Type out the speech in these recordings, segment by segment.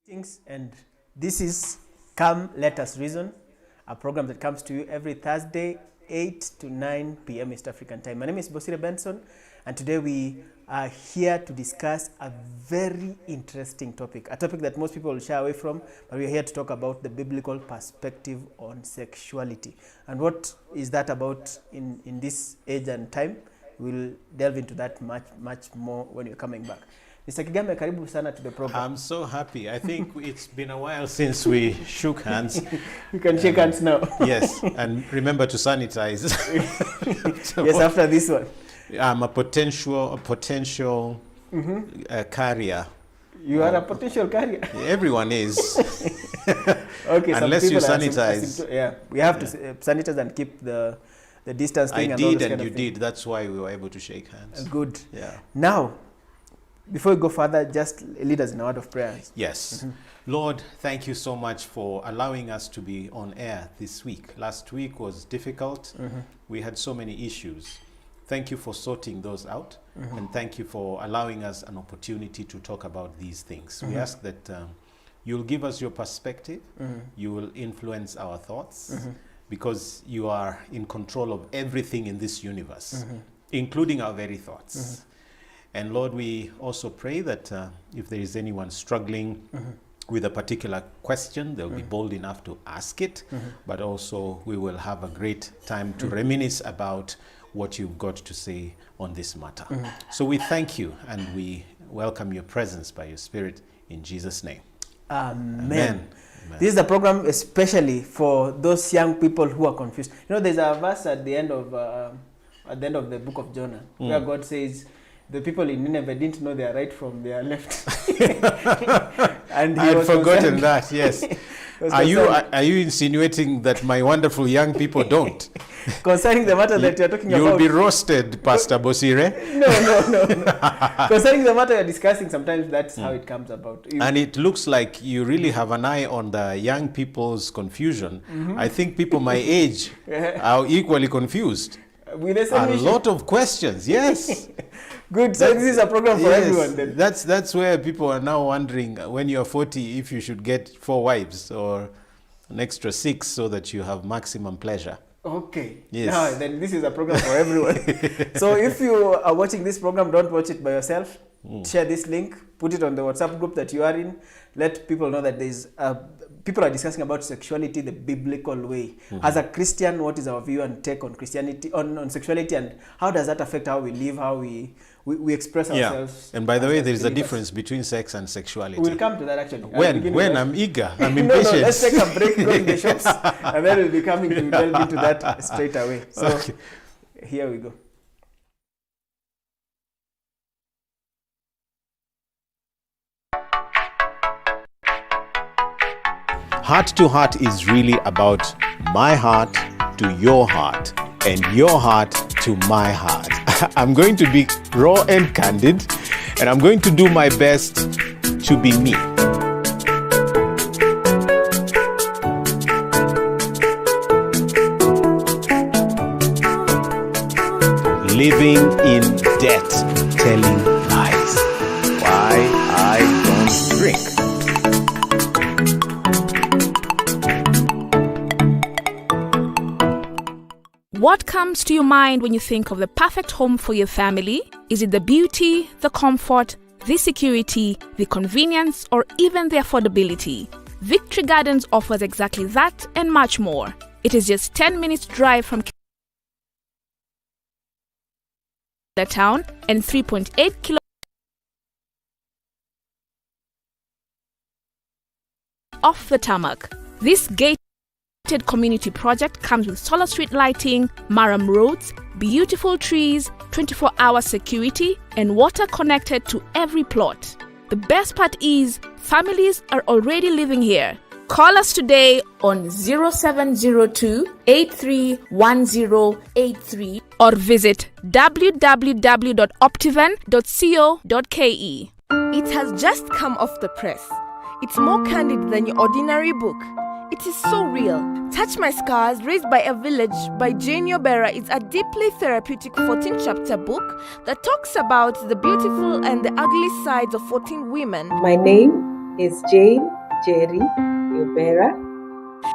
Things, and this is Come Let Us Reason, a program that comes to you every Thursday, 8 to 9 p.m. East African time. My name is Bosire Benson, and today we are here to discuss a very interesting topic, a topic that most people will shy away from, but we are here to talk about the biblical perspective on sexuality. And what is that about in this age and time? We'll delve into that much more when you're coming back. Mr. Kigame, karibu sana to the program. I'm so happy. I think it's been a while since we shook hands. We can shake hands now. Yes, and remember to sanitize. Yes, after this one. I'm a potential carrier. You are a potential carrier. Everyone is. Okay, unless you sanitize. We have to sanitize and keep the distance thing. I did, and you did. That's why we were able to shake hands. Good. Yeah. Now, before we go further, just lead us in a word of prayer. Yes. Lord, thank you so much for allowing us to be on air this week. Last week was difficult. We had so many issues. Thank you for sorting those out. And thank you for allowing us an opportunity to talk about these things. We ask that you'll give us your perspective. You will influence our thoughts because you are in control of everything in this universe, including our very thoughts. And Lord, we also pray that if there is anyone struggling with a particular question, they'll be bold enough to ask it, but also we will have a great time to reminisce about what you've got to say on this matter. So we thank you and we welcome your presence by your Spirit in Jesus' name. Amen. Amen. This is the program especially for those young people who are confused. You know, there's a verse at the end of the book of Jonah where God says, the people in Nineveh didn't know their right from their left. And I had forgotten that, yes. Are you insinuating that my wonderful young people don't? Concerning the matter that you're talking about. You'll be roasted, Pastor Bosire. No. Concerning the matter you're discussing, sometimes that's how it comes about. And it looks like you really have an eye on the young people's confusion. I think people my age are equally confused. With the same a lot of questions, yes. Good, so this is a program for everyone then. That's where people are now wondering when you're 40 if you should get 4 wives or an extra 6 so that you have maximum pleasure. Okay. Yes. Now, then this is a program for everyone. So if you are watching this program, don't watch it by yourself. Share this link, put it on the WhatsApp group that you are in. Let people know that there's people are discussing about sexuality the biblical way. As a Christian, what is our view and take on Christianity, on sexuality, and how does that affect how we live, how we express ourselves? And by the way, there is a difference between sex and sexuality. We'll come to that actually. When I'm eager, I'm impatient. No, let's take a break, go in the shops, and then we'll be coming to delve into that straight away. So here we go. Heart to Heart is really about my heart to your heart and your heart to my heart. I'm going to be raw and candid, and I'm going to do my best to be me. Living in debt, telling lies. Why I don't drink. What comes to your mind when you think of the perfect home for your family? Is it the beauty, the comfort, the security, the convenience, or even the affordability? Victory Gardens offers exactly that and much more. It is just 10 minutes drive from the town and 3.8 kilometers off the tarmac. This gated community project comes with solar street lighting, Maram roads, beautiful trees, 24-hour security, and water connected to every plot. The best part is, families are already living here. Call us today on 0702 831083 or visit www.optiven.co.ke. It has just come off the press. It's more candid than your ordinary book. It is so real. Touch My Scars, Raised by a Village by Jane Yobera is a deeply therapeutic 14-chapter book that talks about the beautiful and the ugly sides of 14 women. My name is Jane Jerry Yobera.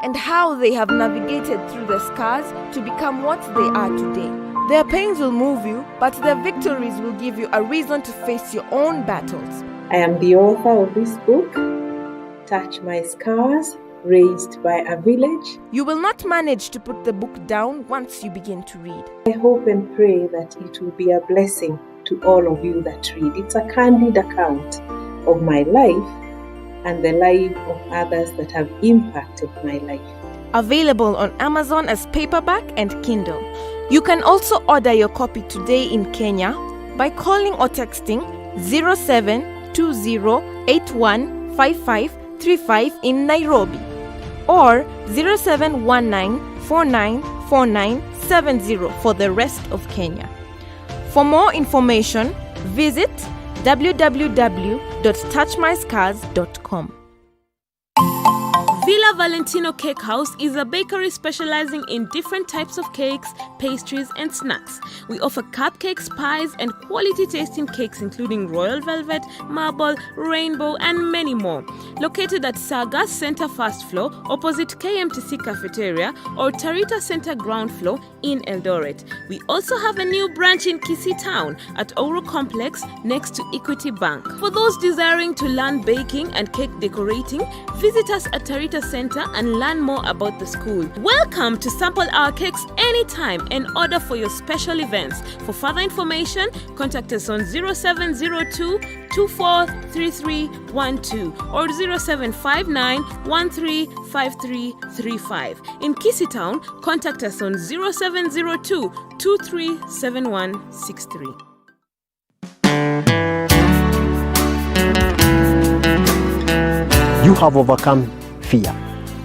And how they have navigated through the scars to become what they are today. Their pains will move you, but their victories will give you a reason to face your own battles. I am the author of this book, Touch My Scars, Raised by a Village. You will not manage to put the book down once you begin to read. I hope and pray that it will be a blessing to all of you that read. It's a candid account of my life and the life of others that have impacted my life. Available on Amazon as paperback and Kindle. You can also order your copy today in Kenya by calling or texting 0720815535 in Nairobi or 0719494970 for the rest of Kenya. For more information, visit www.touchmyscars.com. Villa Valentino Cake House is a bakery specializing in different types of cakes, pastries, and snacks. We offer cupcakes, pies, and quality tasting cakes including royal velvet, marble, rainbow, and many more. Located at Saga Center first floor opposite KMTC Cafeteria or Tarita Center ground floor in Eldoret. We also have a new branch in Kisii Town at Ouro Complex next to Equity Bank. For those desiring to learn baking and cake decorating, visit us at Tarita Center and learn more about the school. Welcome to sample our cakes anytime and order for your special events. For further information, contact us on 0702 243312 or 0759135335. In Kisii Town, contact us on 0702 237163. You have overcome fear.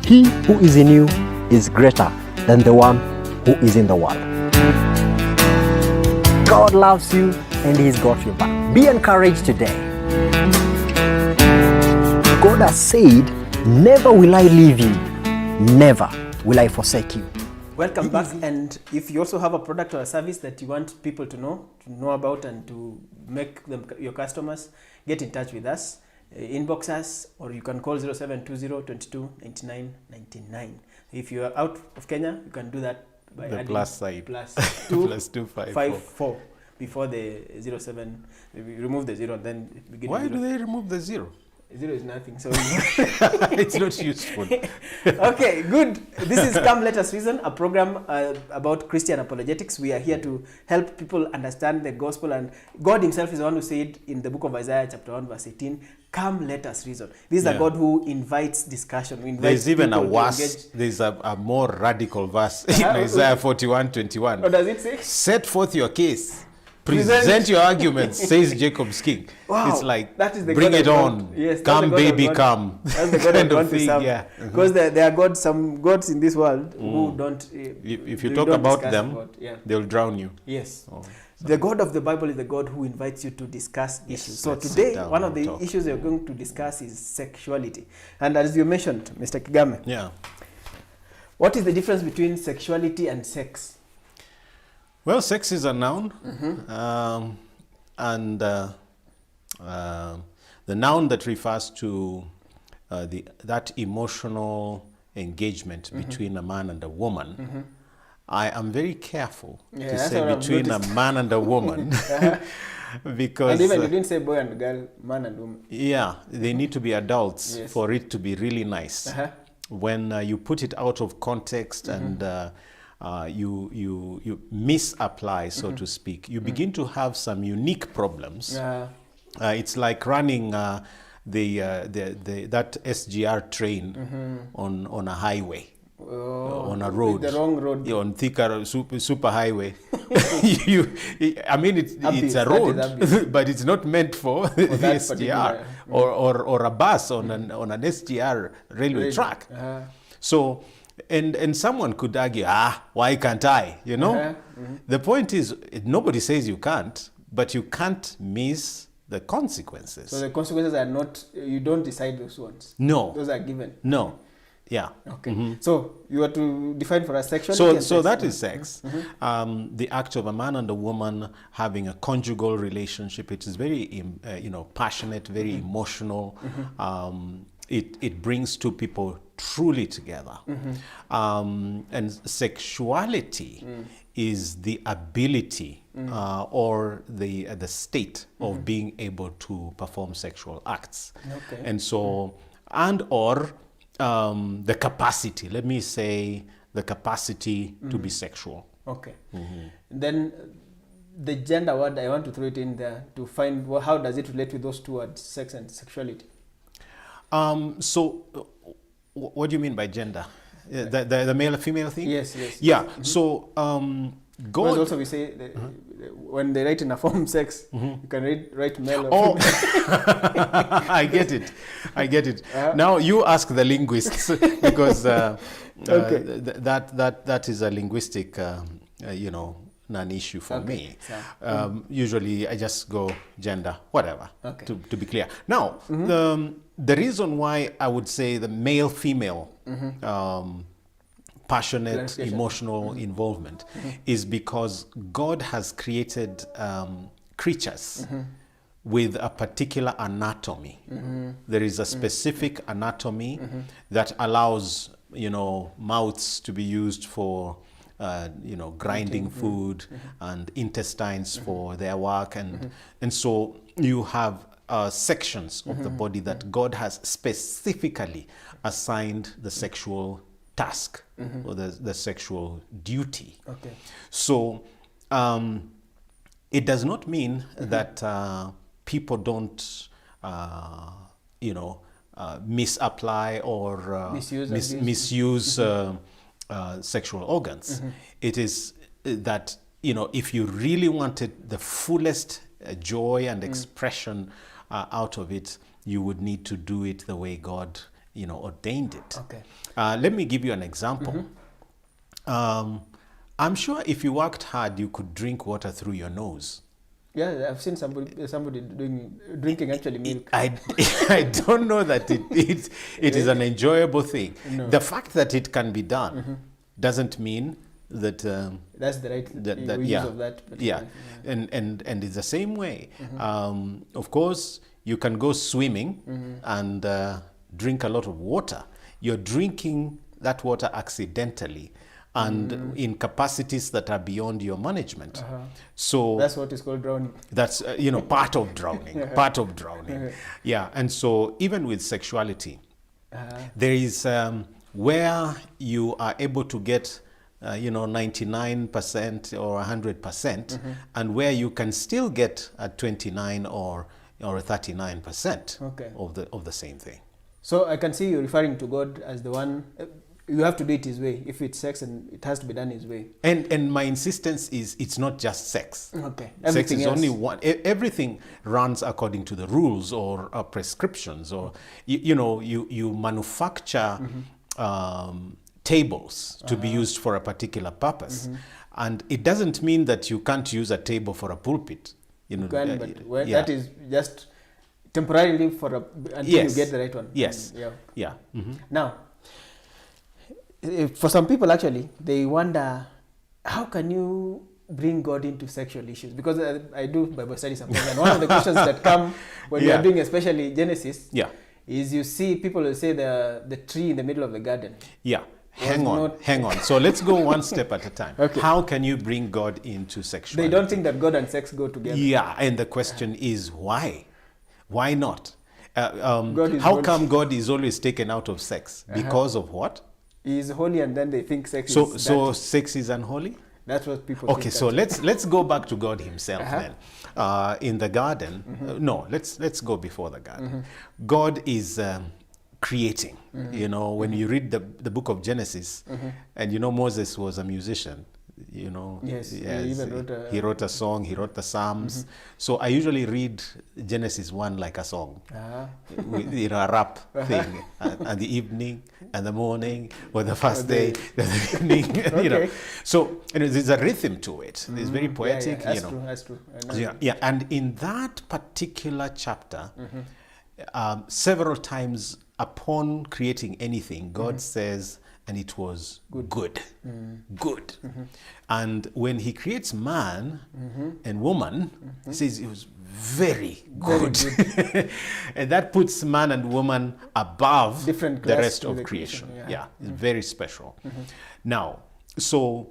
He who is in you is greater than the one who is in the world. God loves you and He's got your back. Be encouraged today. God has said, never will I leave you, never will I forsake you. Welcome back. And if you also have a product or a service that you want people to know about and to make them your customers, get in touch with us. Inbox us, or you can call 0720 22 99 99. If you are out of Kenya, you can do that by the adding plus side plus plus 254 before the 07. We remove the 0 and then begin. Why do they remove the 0? 0 is nothing, so it's not useful. Okay, good. This is Come Let Us Reason, a program about Christian apologetics. We are here to help people understand the gospel, and God Himself is the one who said in the book of Isaiah chapter 1 verse 18, come let us reason. This is a God who invites discussion. There's even a worse, there's a more radical verse in Isaiah 41:21. What does it say? Set forth your case. Present your arguments, says Jacob's king. Wow, it's like, that is the bring God it on. Yes, come, baby, come. That's the God of thing, yeah. Because there are some gods in this world who don't. If you talk about them, they'll drown you. Yes. The God of the Bible is the God who invites you to discuss issues. So today, one of the issues we're going to discuss is sexuality. And as you mentioned, Mr. Kigame, what is the difference between sexuality and sex? Well, sex is a noun, and the noun that refers to that emotional engagement between a man and a woman. I am very careful to say between a man and a woman because... And even you didn't say boy and girl, man and woman. Yeah, they need to be adults for it to be really nice. When you put it out of context and you misapply, so to speak, you begin to have some unique problems. It's like running that SGR train on a highway. On a road, the wrong road, on thicker super highway. I mean, it's a road, but it's not meant for the SGR or a bus on an SGR railway track. So, and someone could argue, why can't I? You know, the point is, nobody says you can't, but you can't miss the consequences. So the consequences are not, you don't decide those ones. No, those are given. No. Yeah. Okay. So you are to define for us sexuality. So that is sex. The act of a man and a woman having a conjugal relationship. It is very, passionate, very emotional. It brings two people truly together. And sexuality is the ability or the state of being able to perform sexual acts. Okay. And so, the capacity, let me say, the capacity to be sexual. Okay. Then the gender word, I want to throw it in there to find how does it relate with those two words, sex and sexuality. What do you mean by gender? The male and female thing? Yes. Yeah. So God. Also, we say when they write in a form sex, you can write male or Oh, female. I get it. Now you ask the linguists because that is a linguistic, non-issue for me. Usually, I just go gender, whatever. Okay. To be clear. Now, the reason why I would say the male-female passionate, emotional involvement is because God has created creatures with a particular anatomy. There is a specific anatomy that allows, mouths to be used for, grinding food and intestines for their work. And so you have sections of the body that God has specifically assigned the sexual task or the sexual duty. Okay. So it does not mean that people don't, misapply or misuse sexual organs. It is that, if you really wanted the fullest joy and expression out of it, you would need to do it the way God ordained it. Okay. Let me give you an example. I'm sure if you worked hard, you could drink water through your nose. Yeah, I've seen somebody drinking actually milk. I don't know that it is an enjoyable thing. No. The fact that it can be done doesn't mean that that's the right use of that. Yeah, and it's the same way. Of course, you can go swimming and drink a lot of water. You're drinking that water accidentally and in capacities that are beyond your management. So that's what is called drowning. That's part of drowning. Part of drowning. Yeah, and so even with sexuality, there is where you are able to get 99% or 100%, and where you can still get a 29 or 39% of the same thing. So I can see you referring to God as the one. You have to do it His way. If it's sex, and it has to be done His way. And my insistence is it's not just sex. Okay. Sex is only one. Everything runs according to the rules or prescriptions, or you manufacture tables to be used for a particular purpose, and it doesn't mean that you can't use a table for a pulpit. You can, but that is just temporarily until you get the right one. Yes. Yeah. Now, for some people, actually, they wonder, how can you bring God into sexual issues? Because I do Bible study sometimes, and one of the questions that come when you are doing especially Genesis is you see people will say the tree in the middle of the garden. Yeah. Hang on. So let's go one step at a time. Okay. How can you bring God into sexuality? They don't think that God and sex go together. Yeah, and the question is why? Why not? How come God is always taken out of sex? Because of what? He is holy, and then they think sex is dirty. So sex is unholy? That's what people think. Okay, so let's go back to God Himself then. In the garden, no, let's go before the garden. God is creating. When you read the book of Genesis, and Moses was a musician. Yes, he wrote a song, he wrote the Psalms. So I usually read Genesis 1 like a song, with, a rap thing, and the evening, and the morning, or the first day, the evening, So there's a rhythm to it. It's very poetic. That's true. And in that particular chapter, several times upon creating anything, God says, and it was good. Good. And when he creates man and woman, he says it was very good. And that puts man and woman above Different the class rest to of the creation. creation, Yeah, it's very special. Now, so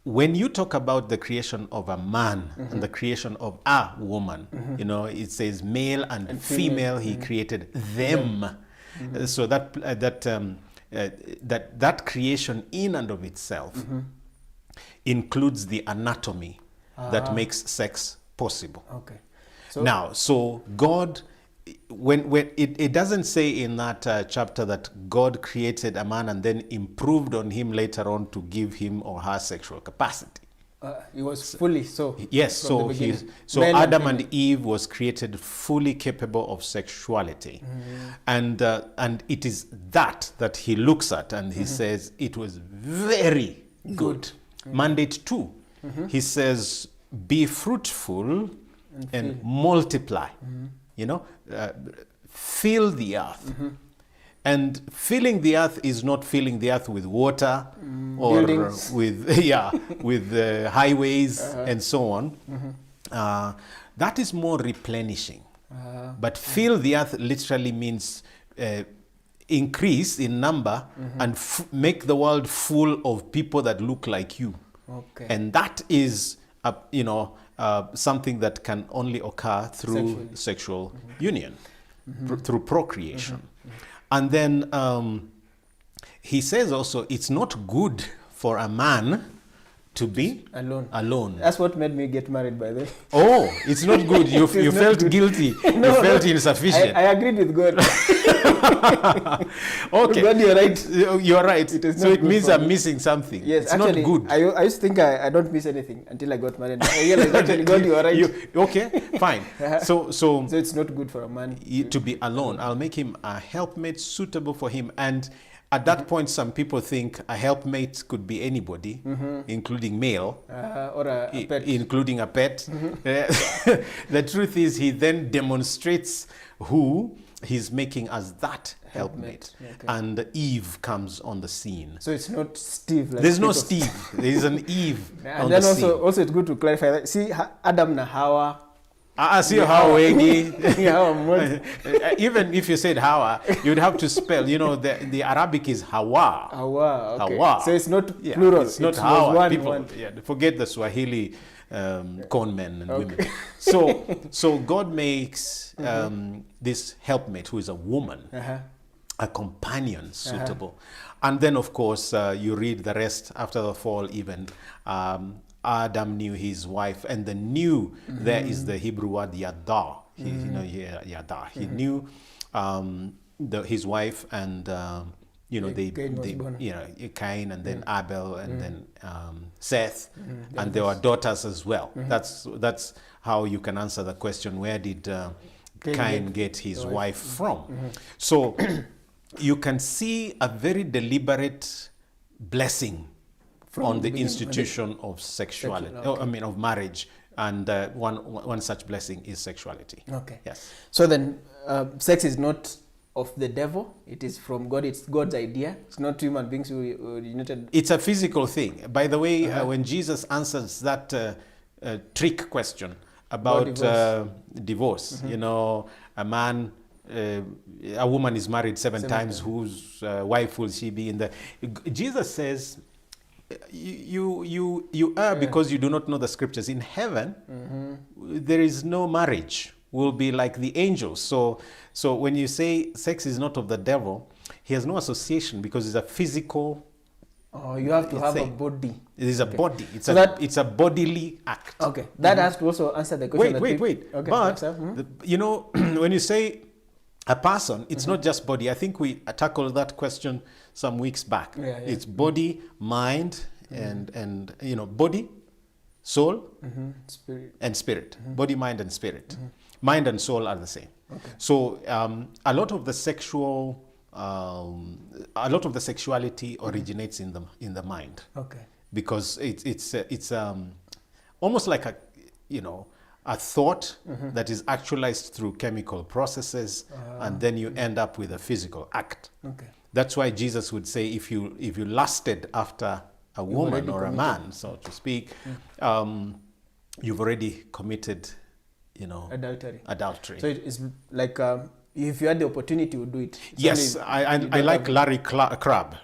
when you talk about the creation of a man and the creation of a woman, you know, it says male and female, he created them. So that creation in and of itself includes the anatomy that makes sex possible. Okay. So Now, so God, when it doesn't say in that chapter that God created a man and then improved on him later on to give him or her sexual capacity. he was fully so. Yes, from the so beginning. so Male Adam female. and Eve was created fully capable of sexuality, and it is that he looks at and he says it was very good. Mandate 2, he says, be fruitful and multiply. You know, fill the earth. And filling the earth is not filling the earth with water or Buildings. with highways and so on. That is more replenishing. But fill the earth literally means increase in number and make the world full of people that look like you. Okay. And that is, something that can only occur through sexual union, through procreation. And then he says also, it's not good for a man to be alone. That's what made me get married, by the way. Oh, it's not good. You It's not felt good. guilty. No, You felt no. insufficient. I agreed with God. Okay. God, you're right. You're right. It is So not it good mean for I'm me. missing something. Yes, it's actually, not good. I used to think I don't miss anything until I got married. I realized actually, God, you are right. Okay, fine. So So it's not good for a man. to be alone. I'll make him a helpmate suitable for him. And at that point, some people think a helpmate could be anybody, including male, Or a pet. including a pet. The truth is, he then demonstrates who he's making as that helpmate. Okay. And Eve comes on the scene. So it's not Steve. Like There's no people. Steve. There is an Eve And on then the also it's good to clarify that. See, Adam na Hawa. scene. See how wengi. Hawa mmoja. Even if you said Hawa, you'd have to spell. You know, the Arabic is Hawa. Hawa. Okay. Hawa. So it's not Yeah, plural. it's not it Hawa. was one, People, one. yeah, forget the Swahili con men and women. So God makes this helpmate who is a woman, a companion suitable. And then, of course, you read the rest after the fall. Even Adam knew his wife, and the new there is the Hebrew word yada. Yada. He knew his wife, and Cain was born. Cain, and then Abel, and then Seth, and there were daughters as well. That's how you can answer the question: where did Cain get his wife from? So you can see a very deliberate blessing on the institution of sexuality. Of marriage, and one such blessing is sexuality. Okay. Yes. So then, sex is not of the devil. It is from God. It's God's idea. It's not human beings who originated. It's a physical thing. By the way, when Jesus answers that trick question about divorce, a woman is married seven times. Whose wife will she be in the? Jesus says, you err because you do not know the scriptures. In heaven, there is no marriage. Will be like the angels. So when you say sex is not of the devil, he has no association because it's a physical. Oh, you have to have a thing. body. It is a body. It's So it's a bodily act. Okay, that has to also answer the question. Wait. Okay. But Mhm. when you say a person, it's not just body. I think we tackled that question some weeks back. Yeah. It's body, mind, and body, soul, Spirit. and spirit. Body, mind, and spirit. Mind and soul are the same. Okay. So a lot of the sexuality originates in the mind. Okay. Because it's almost like a a thought that is actualized through chemical processes, and then you end up with a physical act. Okay. That's why Jesus would say, if you lusted after a woman already or a committed. man, so to speak, you've already committed, adultery. So it is like if you had the opportunity, you would do it. It's Yes, only I you don't like have- Larry Crabb.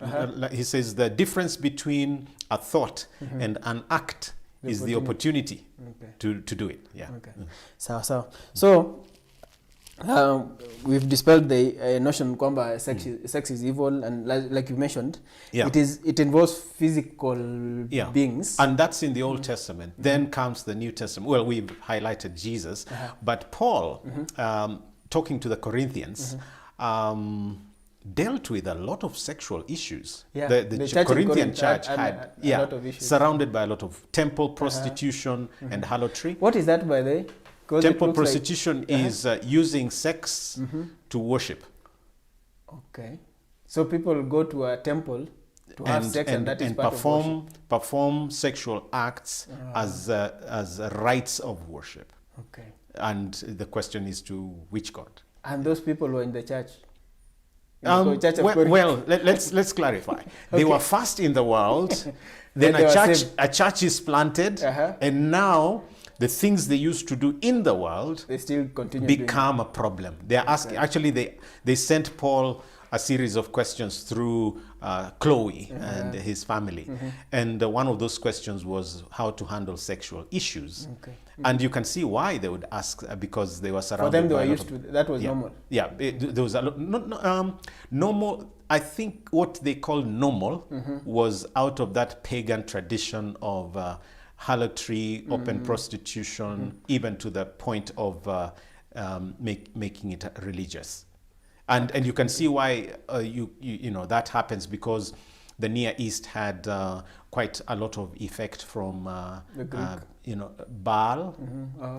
He says the difference between a thought and an act is the opportunity Okay. to do it. Yeah. Okay. So we've dispelled the notion kwamba sex is evil, and like you mentioned, Yeah. it involves physical Yeah. beings. And that's in the Old Testament. Then comes the New Testament. Well, we've highlighted Jesus, but Paul, talking to the Corinthians, dealt with a lot of sexual issues. Yeah, The the church in Corinthian Corinth church had had a lot of issues. surrounded by a lot of temple prostitution and harlotry. What is that, by the way? 'Cause it Temple looks like- prostitution is using sex to worship. Okay. So people go to a temple to have sex, and that is part of worship. perform sexual acts as rites of worship. Okay. And the question is, to which God? And those people were in the church. In the church of Corinth. Well, let's clarify. They were first in the world, then they were saved. a church is planted, and now the things they used to do in the world They still continue doing it. become a problem. They are asking. Actually, they sent Paul a series of questions through Chloe and his family, and one of those questions was how to handle sexual issues. Okay. And you can see why they would ask, because they were For surrounded. them, they by were a lot used of- to that was yeah. normal. Yeah, there was a lot. Normal. I think what they call normal was out of that pagan tradition of harlotry, open prostitution, even to the point of making it religious. And you can see why you know that happens, because the Near East had quite a lot of effect from The Greek. Baal.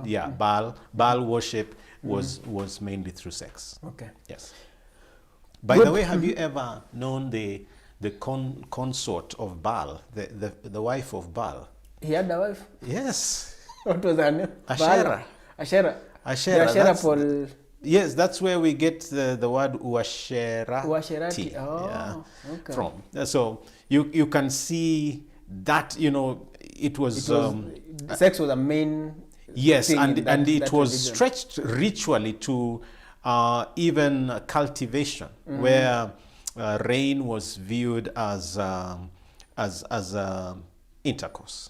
Yeah, Baal worship was mainly through sex. Okay. Yes. By Good. the way, have you ever known the consort of Baal, the wife of Baal? He had a wife. Yes. What was her name? Asherah. Asherah. Asherah, The that's- Paul. Yes, that's where we get the word uasherati. Uasherati. Oh, okay. From. So you can see that, it was, Sex was a main. yes, thing and in that it was religion. stretched ritually to even cultivation, where rain was viewed as intercourse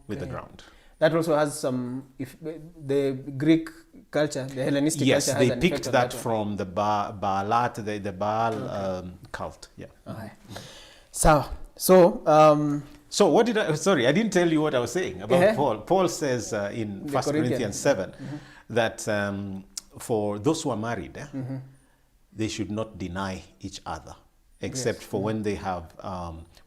with the Okay. ground. That also has some. If the Greek culture, the Hellenistic Yes, culture, they has an picked effect on that one. from the Baalat, the Baal cult. Yeah. Okay. So, So what did I? Sorry, I didn't tell you what I was saying about Yeah. Paul. Paul says in The 1 Corinthians. Corinthians 7 that for those who are married, they should not deny each other, except for when they have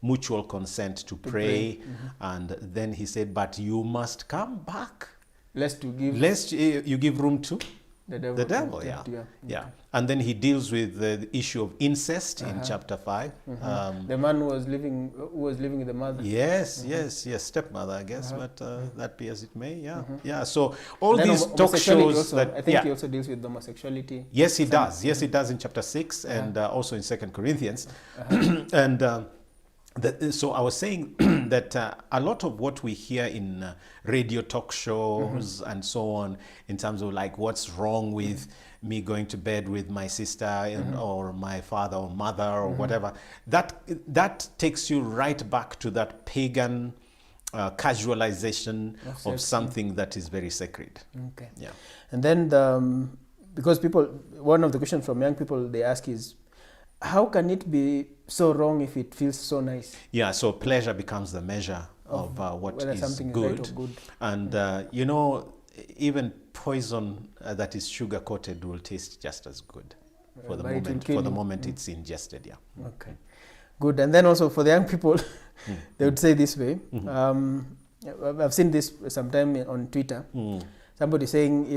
mutual consent to pray. And then he said, but you must come back, lest to give lest you give room to the devil. the devil. to Yeah, tempt you. yeah. And then he deals with the issue of incest in chapter 5. The man who was living with the mother. Yes, yes, stepmother, I guess, but that be as it may, yeah. So all Then these talk homosexuality shows also, that, I think he also deals with homosexuality. yes, he does. Yes, he does in chapter 6 and also in 2 Corinthians. And so I was saying that a lot of what we hear in radio talk shows and so on, in terms of like what's wrong with me going to bed with my sister or my father or mother or whatever, that takes you right back to that pagan casualization of sex, something that is very sacred. Okay. Yeah. And then because one of the questions from young people they ask is, how can it be so wrong if it feels so nice? Yeah, so pleasure becomes the measure of what whether is something is good. right or good. And, even poison that is sugar-coated will taste just as good for the but it will moment. kill For the you. moment it's ingested, yeah. Okay, good. And then also for the young people, they would say this way. I've seen this sometime on Twitter. Somebody saying,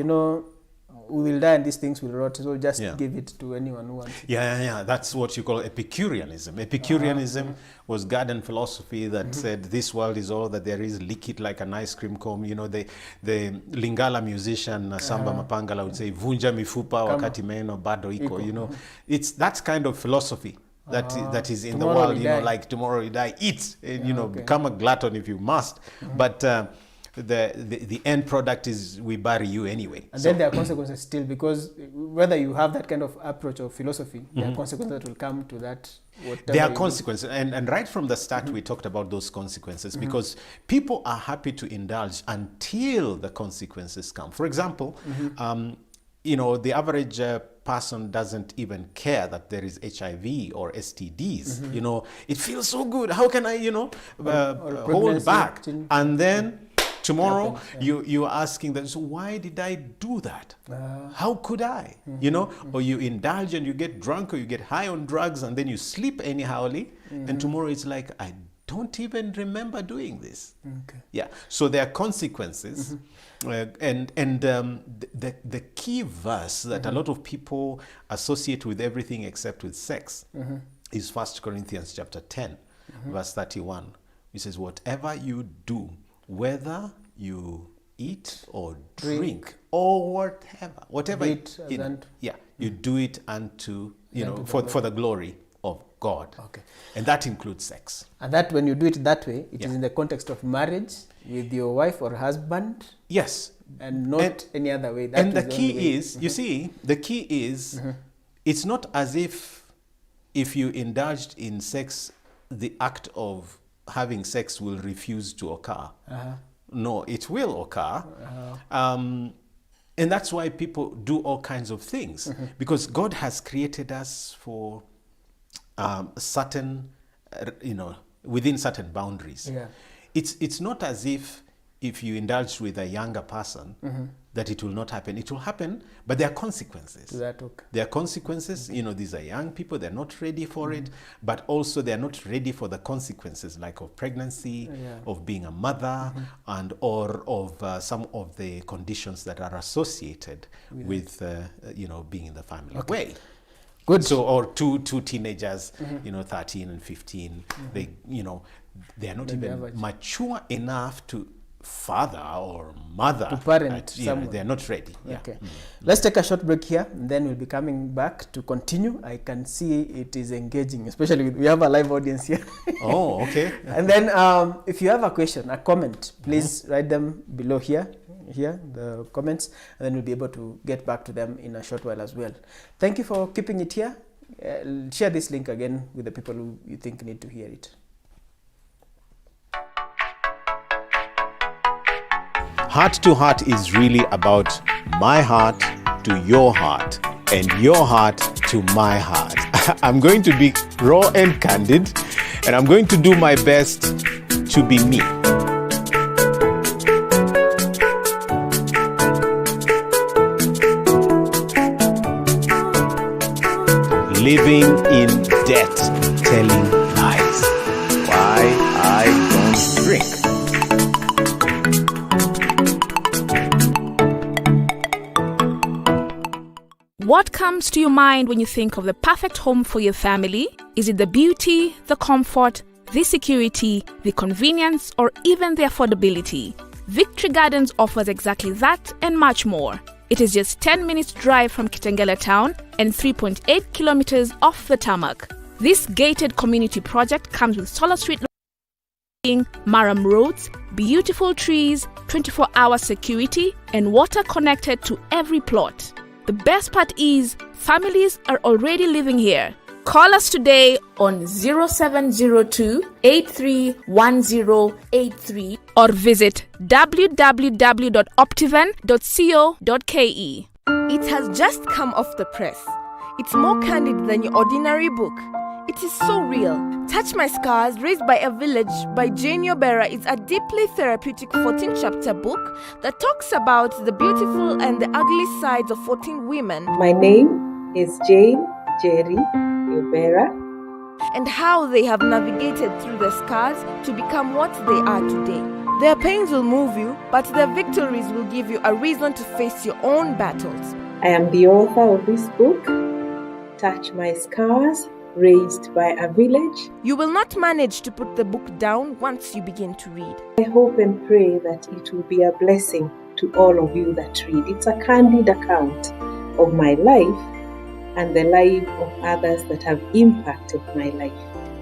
we will die and these things will rot, so just Yeah. give it to anyone who wants it. Yeah. That's what you call Epicureanism. Epicureanism was garden philosophy that said this world is all that there is, lick it like an ice cream cone. You know, the Lingala musician Samba Mapangala would say, vunja mifupa wakati meno bado iko. You know, it's that kind of philosophy that is in the Tomorrow world. we You know, die. like tomorrow you die, eat. And, you know, become a glutton if you must. But the end product is we bury you anyway. And then there are consequences still, because whether you have that kind of approach or philosophy, there are consequences that will come to that. There are consequences, and right from the start we talked about those consequences, because people are happy to indulge until the consequences come. For example, you know, the average person doesn't even care that there is HIV or STDs. You know, it feels so good. How can I, you know, hold back? And then tomorrow you're asking them, so why did I do that? How could I? You know, or you indulge and you get drunk or you get high on drugs and then you sleep anyhowly, and tomorrow it's like, I don't even remember doing this. Yeah, so there are consequences. And the key verse that a lot of people associate with everything except with sex is 1 Corinthians chapter 10, verse 31. It says, whatever you do, whether you eat or drink or whatever you do it unto, you know, for the glory of God. Okay. And that includes sex. And that when you do it that way, it is in the context of marriage with your wife or husband. Yes. And not any other way. That And is the key is, you see, the key is, it's not as if you indulged in sex, the act of having sex will refuse to occur. No, it will occur. And that's why people do all kinds of things, because God has created us for certain, you know, within certain boundaries. Yeah. It's not as if you indulge with a younger person, that it will not happen. It will happen, but there are consequences. To that, okay. There are consequences. You know, these are young people, they're not ready for it, but also they're not ready for the consequences, like of pregnancy, of being a mother, and or of some of the conditions that are associated with, you know, being in the family. Okay. Good. So, or two teenagers, you know, 13 and 15, they, you know, they are not even mature enough to father or mother. To parent someone. They are not ready. Okay. Let's take a short break here, and then we'll be coming back to continue. I can see it is engaging, especially we have a live audience here. Oh, okay. And then if you have a question, a comment, please write them below here, the comments, and then we'll be able to get back to them in a short while as well. Thank you for keeping it here. Share this link again with the people who you think need to hear it. Heart to Heart is really about my heart to your heart and your heart to my heart. I'm going to be raw and candid, and I'm going to do my best to be me. Living in debt, telling lies. Why I don't drink. What comes to your mind when you think of the perfect home for your family? Is it the beauty, the comfort, the security, the convenience, or even the affordability? Victory Gardens offers exactly that and much more. It is just 10 minutes drive from Kitengela town and 3.8 kilometers off the tarmac. This gated community project comes with solar street lighting, Maram roads, beautiful trees, 24-hour security, and water connected to every plot. The best part is, families are already living here. Call us today on 0702 831083 or visit www.optiven.co.ke. It has just come off the press. It's more candid than your ordinary book. It is so real. Touch My Scars, Raised by a Village by Jane Yobera is a deeply therapeutic 14-chapter book that talks about the beautiful and the ugly sides of 14 women. My name is Jane Jerry Yobera. And how they have navigated through the scars to become what they are today. Their pains will move you, but their victories will give you a reason to face your own battles. I am the author of this book, Touch My Scars, Raised by a Village. You will not manage to put the book down once you begin to read. I hope and pray that it will be a blessing to all of you that read. It's a candid account of my life and the life of others that have impacted my life.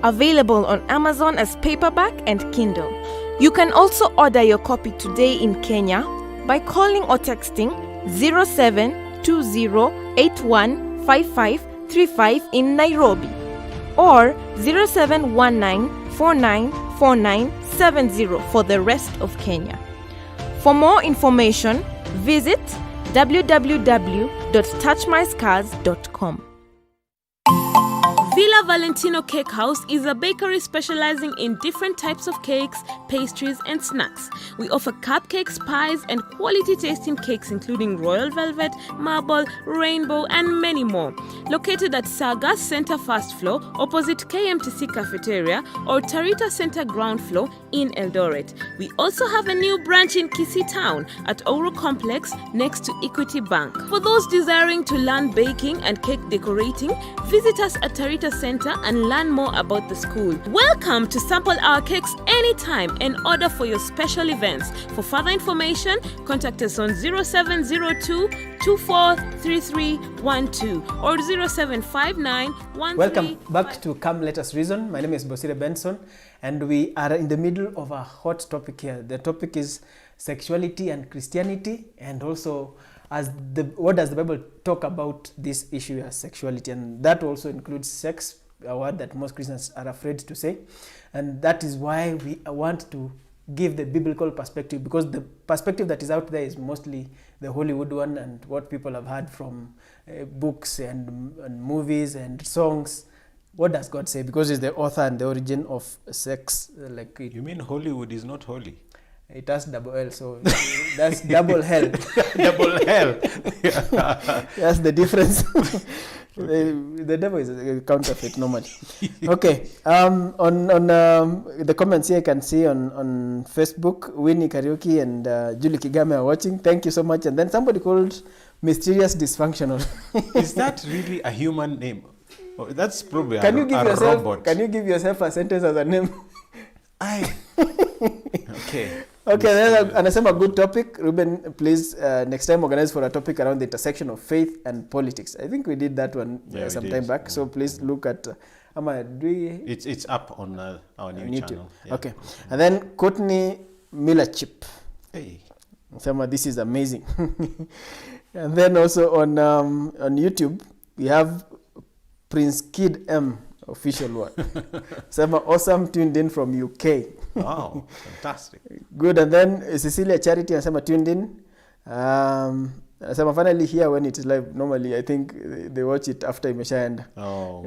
Available on Amazon as paperback and Kindle. You can also order your copy today in Kenya by calling or texting 0720815535 in Nairobi or 0719494970 for the rest of Kenya. For more information, visit www.touchmyscars.com. Villa Valentino Cake House is a bakery specializing in different types of cakes, pastries, and snacks. We offer cupcakes, pies, and quality tasting cakes including royal velvet, marble, rainbow, and many more. Located at Saga Center first floor opposite KMTC Cafeteria or Tarita Center ground floor in Eldoret. We also have a new branch in Kisii Town at Ouro Complex next to Equity Bank. For those desiring to learn baking and cake decorating, visit us at Tarita Center and learn more about the school. Welcome to sample our cakes anytime and order for your special events. For further information, contact us on 0702 243312 or 0759 Welcome back to Come Let Us Reason. My name is Bosire Benson and we are in the middle of a hot topic here. The topic is sexuality and Christianity, and also what does the Bible talk about this issue as sexuality, and that also includes sex, a word that most Christians are afraid to say. And that is why we want to give the biblical perspective, because the perspective that is out there is mostly the Hollywood one and what people have heard from books and movies and songs. What does God say? Because he's the author and the origin of sex. You mean Hollywood is not holy? It has double L, so that's double hell. Double hell. That's the difference. The devil is a counterfeit normally. Okay. On the comments here, I can see on Facebook, Winnie Karaoke and Julie Kigame are watching. Thank you so much. And then somebody called Mysterious Dysfunctional. Is that really a human name? Oh, that's probably a robot. Can you give yourself a sentence as a name? Okay. Okay, then anasema good topic. Ruben, please next time organize for a topic around the intersection of faith and politics. I think we did that one some time back. So please look at it's up on our new YouTube channel. Yeah. Okay. And then Courtney Millerchip. Hey. This is amazing. And then also on YouTube we have Prince Kid M official one. Awesome, tuned in from UK. Wow, fantastic. Good. And then Cecilia Charity anasema tuned in. Anasema finally here when it is live. Normally I think they watch it after imeshaenda. Oh.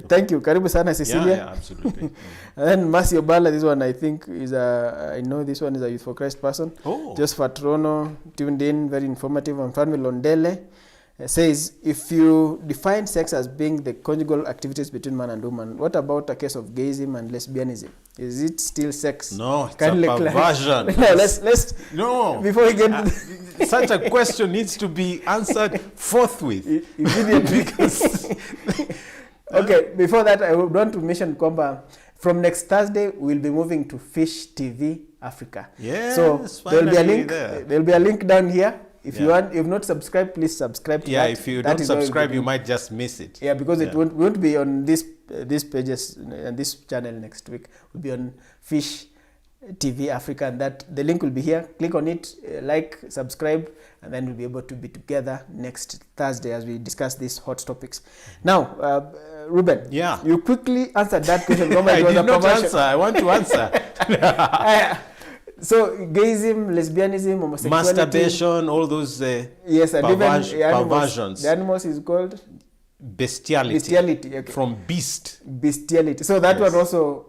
Thank you. Karibu sana Cecilia. Yeah, absolutely. And then Mercy Obala, this one I think is I know this one is a Youth for Christ person. Oh. Just for Toronto, tuned in, very informative. And Family Londele says, if you define sex as being the conjugal activities between man and woman, what about a case of gayism and lesbianism? Is it still sex? No, it's a perversion. No, let's no. Before we get such a question needs to be answered forthwith. Immediately. Okay, before that I would want to mention kwamba from next Thursday we'll be moving to Fish TV Africa. Yes, so there'll be a link. There. There'll be a link down here. If you've not subscribed, please subscribe to that. If you don't subscribe, you might just miss it. Yeah, because it won't be on these pages and this channel next week. It will be on Fish TV Africa, and that the link will be here. Click on it, like, subscribe, and then we'll be able to be together next Thursday as we discuss these hot topics. Now, Ruben, you quickly answered that question. I did not answer. I want to answer. So gayism, lesbianism, homosexuality, masturbation, all those yes, and perversions. The animals is called bestiality. Bestiality, okay. From beast. Bestiality. So that one also.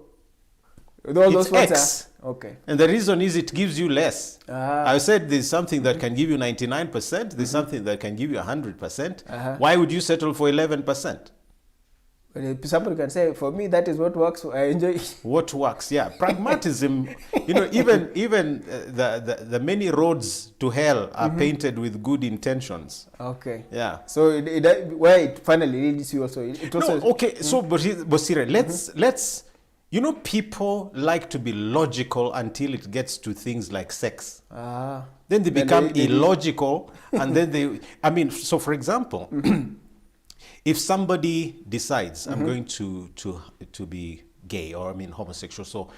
All those words X. Are okay. And the reason is it gives you less. I said there's something that can give you 99%. There's something that can give you 100%. Why would you settle for 11%? But somebody can say, for me, that is what works. I enjoy it. What works? Yeah, pragmatism. Even the many roads to hell are painted with good intentions. Okay. Yeah. So where it finally leads you also. It also No, okay. So, Bosire, let's. People like to be logical until it gets to things like sex. Ah. Then they become illogical, and then so for example, if somebody decides I'm going to be gay or homosexual, so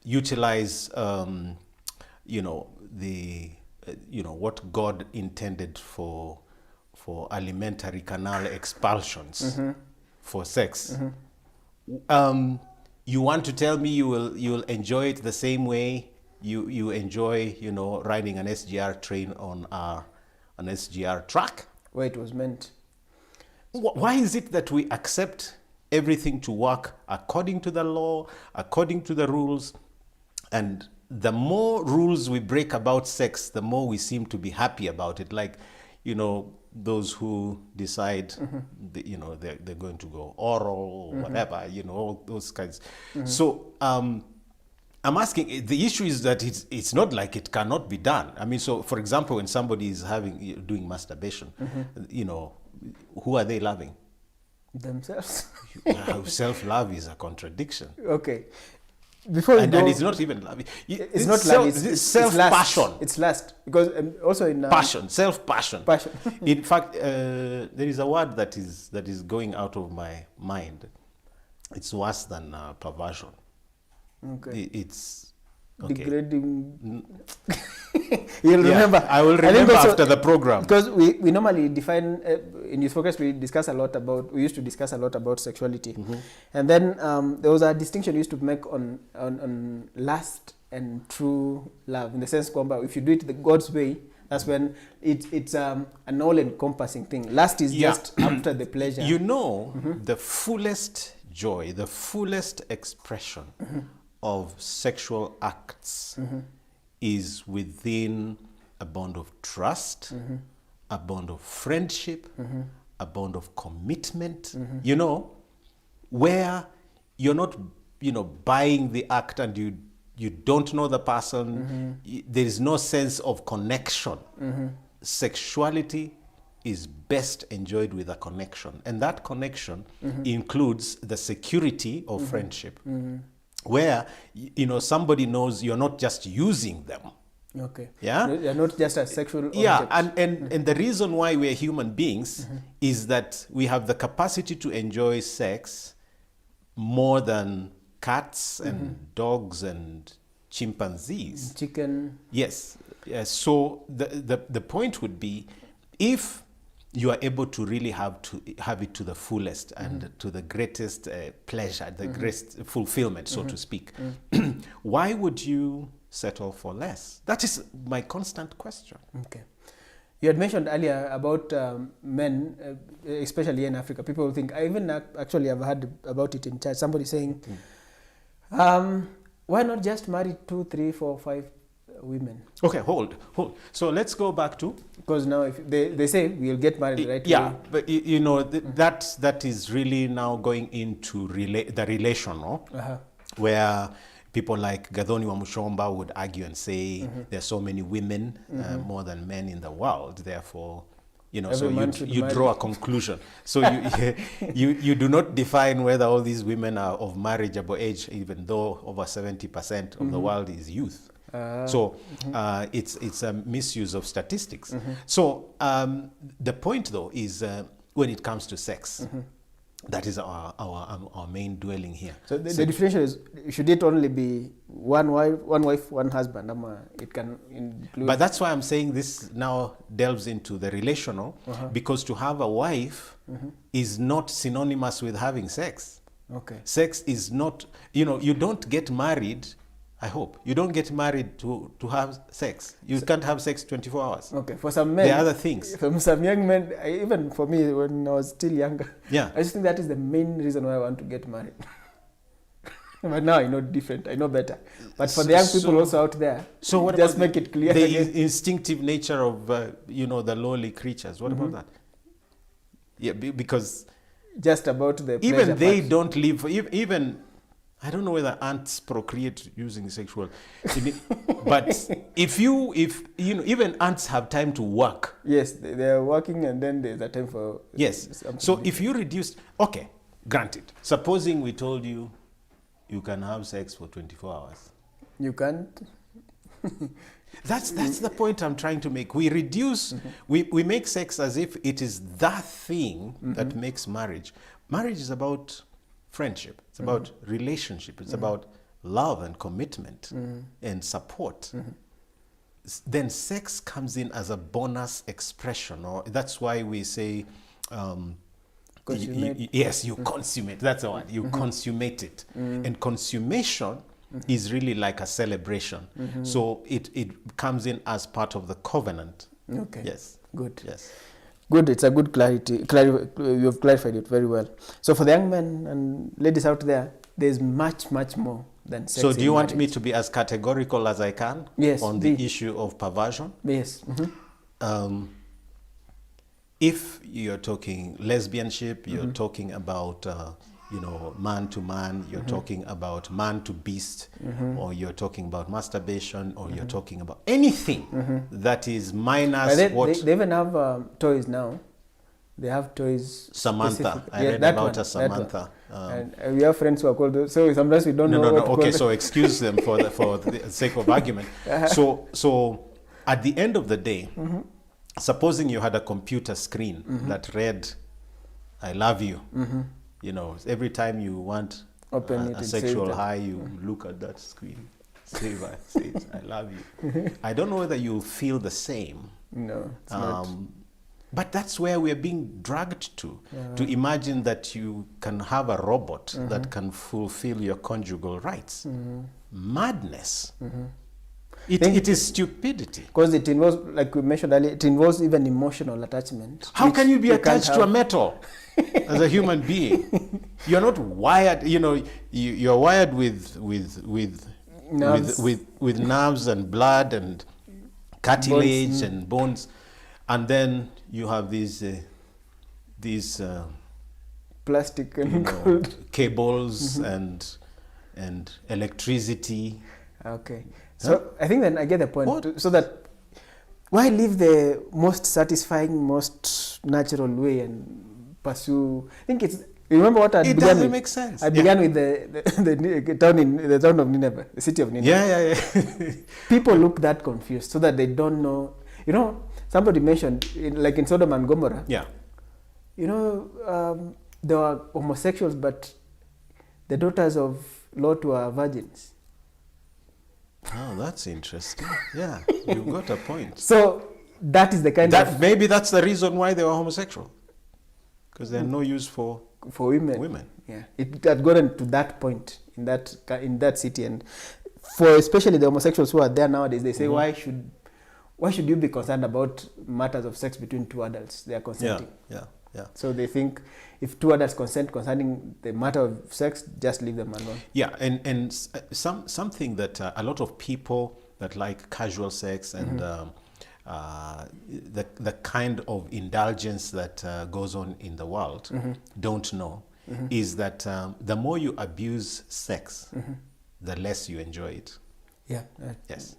utilize what God intended for alimentary canal expulsions for sex. You want to tell me you'll enjoy it the same way you enjoy riding an SGR train on an SGR track? where it was meant. Why is it that we accept everything to work according to the law, according to the rules, and the more rules we break about sex, the more we seem to be happy about it? Like, those who decide, they're going to go oral, or whatever, all those kinds. So I'm asking, the issue is that it's not like it cannot be done. I mean, so for example, when somebody is doing masturbation, who are they loving? Themselves. Self-love is a contradiction. Okay. Before and it's not even love. It's not love. It's self-passion. It's lust. Because also in passion, self-passion. Passion. In fact, there is a word that is going out of my mind. It's worse than perversion. Okay. It's okay. Degrading. You'll remember. I will remember also, after the program. Because we normally define, in Youth Focus, we used to discuss a lot about sexuality. And then there was a distinction we used to make on lust and true love, in the sense that if you do it the God's way, that's when it's an all-encompassing thing. Lust is just after the pleasure. The fullest joy, the fullest expression of sexual acts is within a bond of trust, a bond of friendship, a bond of commitment, where you're not, buying the act and you don't know the person. There is no sense of connection. Sexuality is best enjoyed with a connection, and that connection includes the security of friendship, where somebody knows you're not just using them. Okay. Yeah. You're not just a sexual object. Yeah, and the reason why we're human beings is that we have the capacity to enjoy sex more than cats and dogs and chimpanzees. Chicken. Yes. So the point would be, if you are able to really have it to the fullest and to the greatest pleasure, the greatest fulfillment, so to speak, why would you settle for less? That is my constant question. Okay. You had mentioned earlier about men, especially in Africa. People think, I even actually have heard about it in church, somebody saying, why not just marry 2, 3, 4, 5 women? Okay, hold. So let's go back to... Because now if they say we'll get married right yeah, away. but that is really now going into the relational, where people like Gathoni Wamushomba would argue and say there are so many women, more than men in the world, therefore, so you draw a conclusion. So you do not define whether all these women are of marriageable age, even though over 70% of the world is youth. So it's a misuse of statistics. So the point, though, is when it comes to sex, that is our main dwelling here. So the definition is, should it only be one wife, one husband? It can include... But that's why I'm saying this now delves into the relational, because to have a wife is not synonymous with having sex. Okay. Sex is not, you don't get married, I hope. You don't get married to have sex. You can't have sex 24 hours. Okay, for some men... There are other things. For some young men, even for me when I was still younger, yeah, I just think that is the main reason why I want to get married. But now I know different, I know better. But for the young people also out there, so what just about make it clear. The instinctive nature of, the lowly creatures. What about that? Yeah, because... just about the pleasure Even they part. don't live, even, I don't know whether ants procreate using sexual, but if you know, even ants have time to work. Yes, they are working, and then there's a time for Yes. something So different. if you reduce, okay, granted, supposing we told you you can have sex for 24 hours. You can't. That's the point I'm trying to make. We reduce, we make sex as if it is that thing that makes marriage. Marriage is about friendship. It's about relationship. It's about love and commitment and support. Then sex comes in as a bonus expression, or that's why we say, Consummate. yes, you consummate. That's the word. You consummate it, and consummation is really like a celebration. So it comes in as part of the covenant. Okay. Yes. Good. Yes. Good. It's a good clarity. You have clarified it very well. So for the young men and ladies out there, there's much, much more than sex. So do you in want me marriage. to be as categorical as I can Yes, on the be. issue of perversion? Yes. If you're talking lesbianship, you're talking about man to man, you're talking about man to beast, or you're talking about masturbation, or you're talking about anything that is minus But they even have toys now. They have toys. Samantha. specific- I Yeah, read that about one, a that Samantha. one. And we have friends who are called those. So sometimes we don't know No. what to call Okay, them. so excuse them for the sake of argument. So at the end of the day, supposing you had a computer screen that read, "I love you," you know, every time you want Open it, a it sexual says that. high, you look at that screen, say, "I love you." I don't know whether you feel the same. No, it's not. But that's where we're being dragged to imagine that you can have a robot that can fulfill your conjugal rights. Madness. It is stupidity. Because it involves, like we mentioned earlier, it involves even emotional attachment. How which can you be can't attached to a have. metal as a human being? You're not wired, you're wired with Nerves. with nerves and blood and cartilage and bones, and then you have these Plastic and gold. cables and electricity. Okay. So I think then I get the point. What? So that why live the most satisfying, most natural way and pursue? I think it's. Remember what I It began doesn't with? make sense. I began with the town of Nineveh, the city of Nineveh. Yeah. People look that confused, so that they don't know. You know, somebody mentioned, like in Sodom and Gomorrah. Yeah. You know, there were homosexuals, but the daughters of Lot were virgins. Oh, that's interesting. Yeah, you've got a point. So that is the kind of Maybe that's the reason why they were homosexual, because they're no use for women. women. Yeah, it had gotten to that point in that city, and for especially the homosexuals who are there nowadays, they say, why should you be concerned about matters of sex between two adults? They are consenting. Yeah. So they think if two adults consent concerning the matter of sex, just leave them alone. Yeah, and something that a lot of people that like casual sex and the kind of indulgence that goes on in the world don't know is that the more you abuse sex, the less you enjoy it. Yeah. Yes.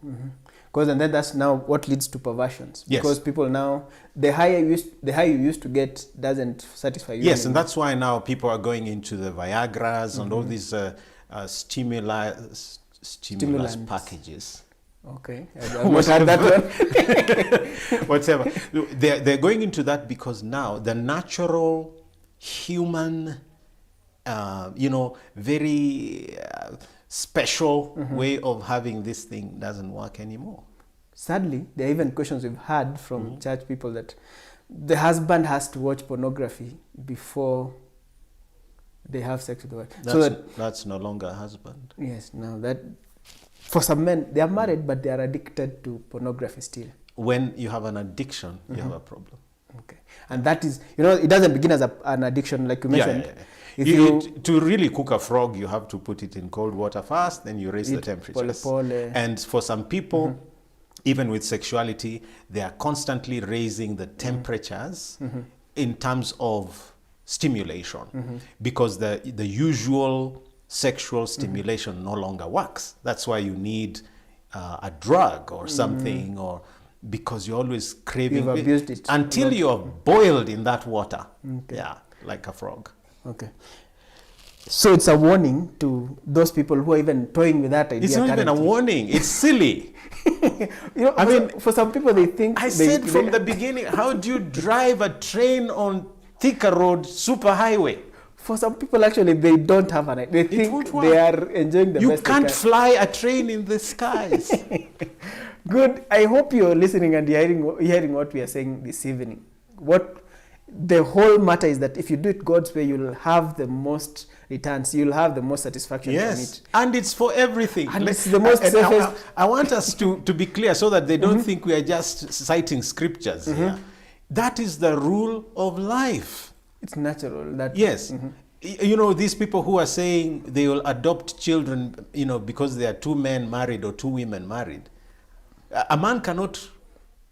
Because and then that's now what leads to perversions. Yes. Because people now, the higher you used to get doesn't satisfy you. Yes, and anymore. that's why now people are going into the Viagras and all these stimulus Stimulants. packages. Okay. I've not had that one. Whatever. They're going into that because now the natural human, very special way of having this thing doesn't work anymore. Sadly, there are even questions we've had from church people that the husband has to watch pornography before they have sex with the wife. That's no longer a husband. Yes, now that for some men, they are married, but they are addicted to pornography still. When you have an addiction, you have a problem. Okay. And that is, it doesn't begin as an addiction, like you mentioned. Yeah. If To really cook a frog, you have to put it in cold water first, then you raise the temperatures. pole. And for some people, even with sexuality, they are constantly raising the temperatures in terms of stimulation because the usual sexual stimulation no longer works. That's why you need a drug or something, or because you're always craving You've abused it. until you're boiled in that water. Yeah, like a frog. Okay. So it's a warning to those people who are even toying with that idea. It's not even a warning. It's silly. I mean, for some people, they think. I said from the beginning, how do you drive a train on Thika Road superhighway? For some people, actually, they don't have an idea. They won't think work. they are enjoying the You best. can't fly a train in the skies. Good. I hope you're listening and hearing what we are saying this evening. What the whole matter is that if you do it God's way, you'll have the most returns. You'll have the most satisfaction from Yes, it. and it's for everything. And it's the most safest. I want us to be clear so that they don't think we are just citing scriptures here. That is the rule of life. It's natural. That Yes. You know, these people who are saying they will adopt children, you know, because there are two men married or two women married. A man cannot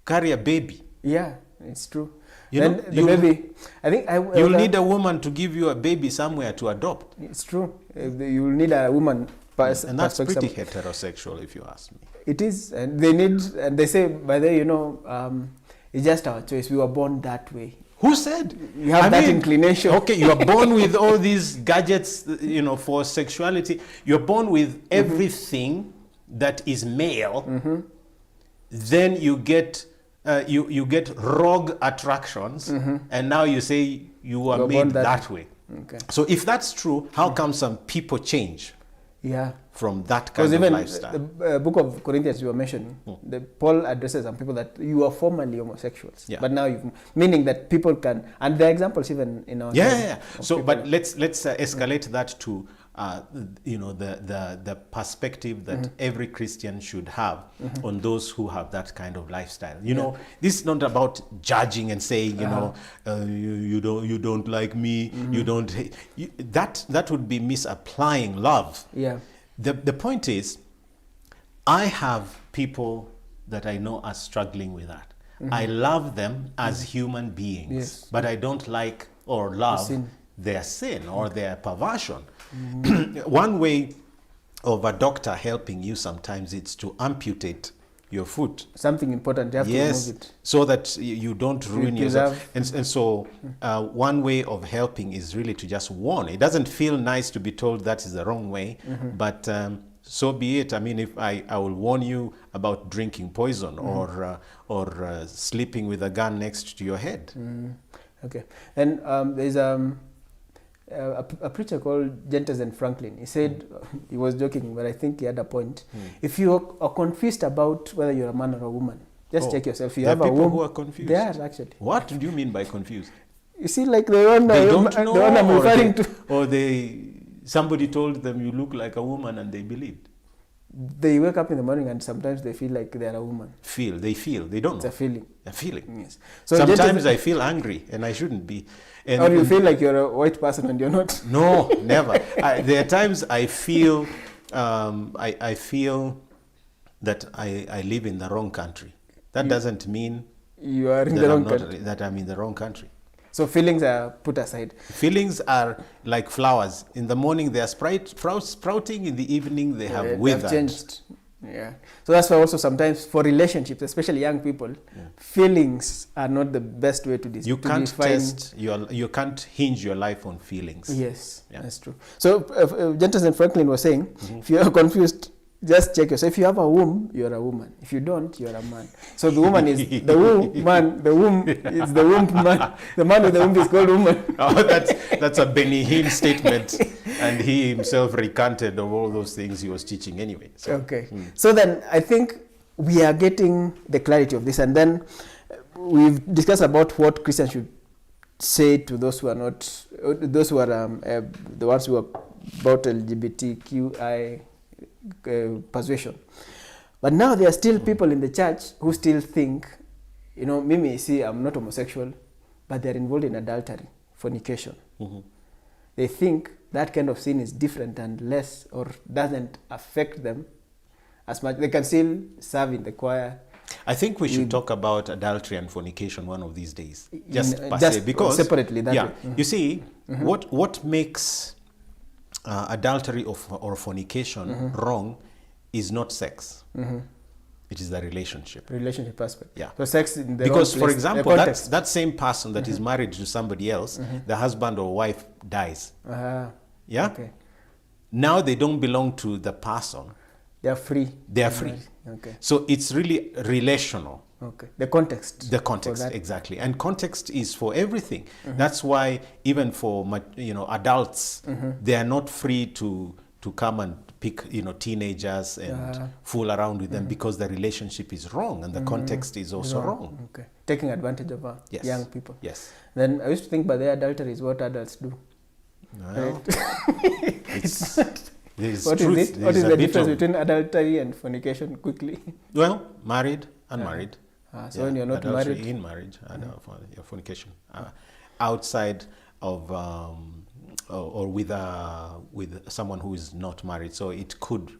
carry a baby. Yeah, it's true. You Then know, the you- baby. I think You'll need a woman to give you a baby somewhere to adopt. It's true. You'll need a woman. And that's pretty perspective. heterosexual, if you ask me. It is, and they need, and they say, by the way, you know, it's just our choice. We were born that way. Who said? You have that inclination. Okay, you are born with all these gadgets, you know, for sexuality. You're born with everything that is male. Then you get you get rogue attractions, and now you say you are You're made born that way. Okay. So if that's true, how come some people change Yeah. from that Because kind of even lifestyle? the book of Corinthians you were mentioning, Paul addresses some people that you were formerly homosexuals, Yeah. but now you've, meaning that people can, and there are examples even in our time Yeah. of So, people. but let's escalate that to you know, the perspective that every Christian should have on those who have that kind of lifestyle. You know, this is not about judging and saying, you know, you don't like me, you don't. That would be misapplying love. Yeah. The point is, I have people that I know are struggling with that. I love them as human beings, Yes. but I don't like or love sin. their sin or their perversion. One way of a doctor helping you sometimes is to amputate your foot. Something important, you have to Yes, remove it. so that you don't ruin yourself. preserve. And so one way of helping is really to just warn. It doesn't feel nice to be told that is the wrong way, but so be it. I mean, if I will warn you about drinking poison or sleeping with a gun next to your head. Okay. And there's a preacher called Jentezen Franklin. He said, he was joking, but I think he had a point. If you are confused about whether you're a man or a woman, just check yourself. If you there have are a people womb, who are confused. they are actually. What do you mean by confused? You see, like the one, They don't know, the one I'm or referring they- to. or somebody told them you look like a woman and they believed. They wake up in the morning and sometimes they feel like they are a woman. They don't It's know. a feeling. A feeling. Yes. So Sometimes I feel angry and I shouldn't be. And or you feel like you're a white person and you're not. No, never. There are times I feel, I feel that I live in the wrong country. That doesn't mean You are in that the I'm wrong country. that I'm in the wrong country. So feelings are put aside. Feelings are like flowers. In the morning they are sprouting. In the evening they have They've withered. changed. Yeah. So that's why also sometimes for relationships, especially young people, feelings are not the best way to You to can't define. you can't hinge your life on feelings. Yes, Yeah. that's true. So Jentezen Franklin was saying, if you are confused, just check yourself. If you have a womb, you're a woman. If you don't, you're a man. So the woman is the womb man. The womb is the womb man. The man with the womb is called woman. Oh, that's a Benny Hinn statement, and he himself recanted of all those things he was teaching anyway. So, Okay. So then I think we are getting the clarity of this, and then we've discussed about what Christians should say to those who are not, those who are the ones who are about LGBTQI persuasion. But now there are still people in the church who still think, you know, Mimi, see, I'm not homosexual, but they're involved in adultery, fornication. They think that kind of sin is different and less, or doesn't affect them as much. They can still serve in the choir. I think we should talk about adultery and fornication one of these days. Just because separately. That way. You see, what makes adultery or fornication wrong is not sex. It is the relationship. Relationship aspect. Yeah. So sex in the because, wrong for place, example, that same person that is married to somebody else, the husband or wife dies. Yeah. Okay. Now they don't belong to the person. They are free. They are free. Okay. So it's really relational. Okay. The context. The context, exactly. And context is for everything. That's why even for adults, they are not free to come and pick teenagers and fool around with them because the relationship is wrong and the context is also wrong. Okay. Taking advantage of young people. Yes. Then I used to think by the adultery is what adults do. Well, What is it? What is the difference between adultery and fornication quickly? Well, married, unmarried. So when you're not adultery married? In marriage, fornication. Outside of or with someone who is not married. So it could